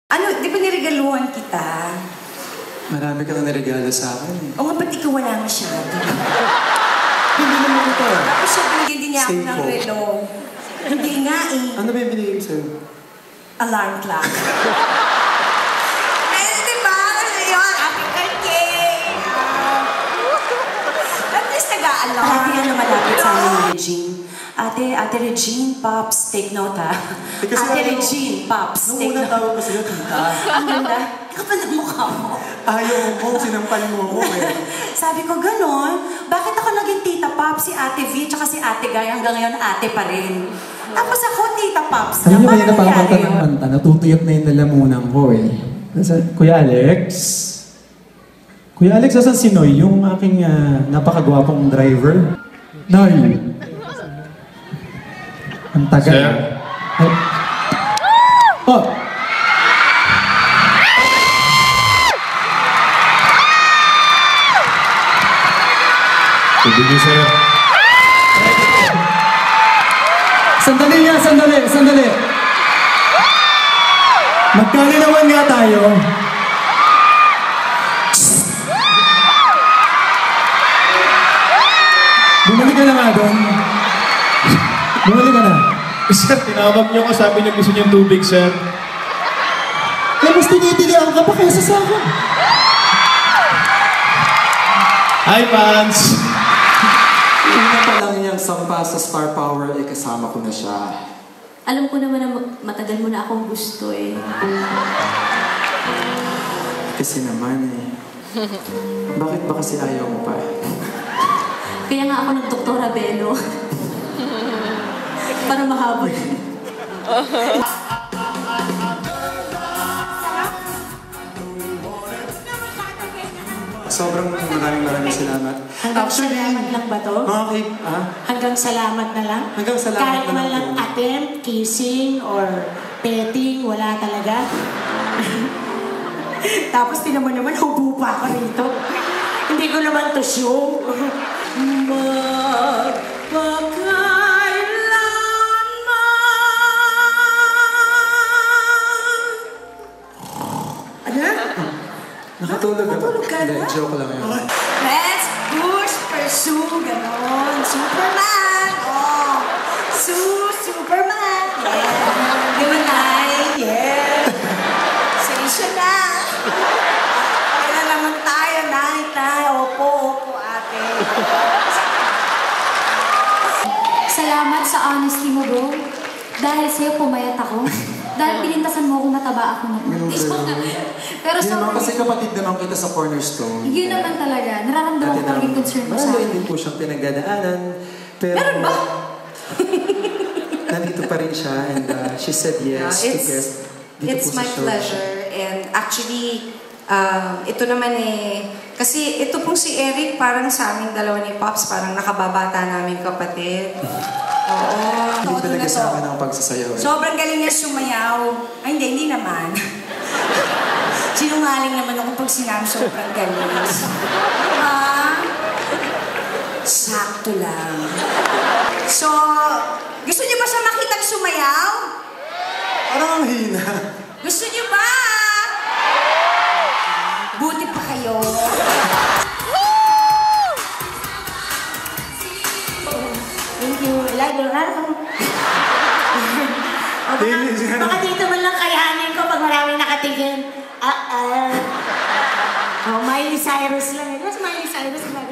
Ano, di ba niregaluhan kita? Marami ka na niregalo sa akin. O nga, ba't ikaw wala masyado? Hindi naman ito. Tapos siya, binigyan din niya ako Seiko. ng relo. Hindi nga eh. Ano ba yung binigay mo sa'yo? Alarm clock. Eh, di ba? Yun, happy birthday! At least nag-a-alarm. Parati nga lumalapit sa amin ni Regine. Ate Regine, Pops, take note ha. Ate Regine, Pops, take Nung unang note. tawag ko sa'yo, tita. Ang ganda. Ikaw pa ng mukha mo. Ayaw mo, sinampal mo eh. Sabi ko, ganon. Bakit ako naging Tita Pops, si Ate V, tsaka si Ate Guy, hanggang ngayon ate pa rin. Tapos ako, Tita Pops. Alam niyo ba yung Paano napapanta nangyari ng yun? kanta? Natutuyot na yung lalamunan ko eh. Kuya Alex? Kuya Alex, asan si Noy? Yung aking napakagwapong driver? Noy! Ang tagal. Sir? Ay. Oh! Tubig niyo, sir. Sandali nga, sandali. Magkalinawan nga tayo. Bumalik ka na nga doon. Bumalik ka na. Sir, tinawag niyo ko. Sabi niyo gusto niyo yung tubig, sir. Eh, mas tinitilihan ka pa kaysa sa akin. Hi, fans! Una pa lang niyang sampa sa Star Power, eh kasama ko na siya. Alam ko naman na matagal mo na akong gusto eh. Kasi naman eh. Bakit ba kasi ayaw mo pa? Kaya nga ako nag-Doktora Belo. Para mahabol. Sobrang maraming salamat. Hanggang salamat lang ba to? Mga kay... Ah? Hanggang salamat na lang? Hanggang salamat Kahit na man lang lang po. attempt, kissing, or petting, wala talaga? Tapos tinan mo naman, hubo pa ako rito. Hindi ko naman to show. Nakatulog ka ba? Natulog ka Hindi, na? joke lang yun. Let's push, pursue, ganon. Superman! Oh! Superman! Yeah! Di ba, Nay? Yeah! Sensya na! Kaya na naman tayo, Nay. Opo, ate. Salamat sa honesty mo, bro. Dahil sa'yo pumayat ako. Dahil pinintasan mo kung mataba ako Ganun ng ba? Pero Hindi naman kasi sobrang... kapatid naman kita sa Cornerstone. Yun naman talaga. Nararamdaman ko pagiging concern mo sa Marami akin. din po siyang pinagdadaanan. Pero, Meron ba? nandito pa rin siya and she said yes to guest dito It's po sa my show. pleasure. And actually, ito naman eh, kasi ito pong si Eric, parang sa aming dalawa ni Pops, parang nakababata namin kapatid. Oo. Hindi Todo talaga na sa to. akin ang pagsasayaw. Sobrang galing niya sumayaw. Ay, hindi naman. Sinungaling naman ako pag sinabi sobrang galing. Diba? Sakto lang. So, gusto niyo ba siya makitang sumayaw? Parang ang hina. Gusto niyo ba? Buti pa kayo. Thank you. Lalo na ako. Baka dito man lang kayanin ko pag maraming nakatingin. Oh, Miley Cyrus lang. Mas Miley Cyrus lang.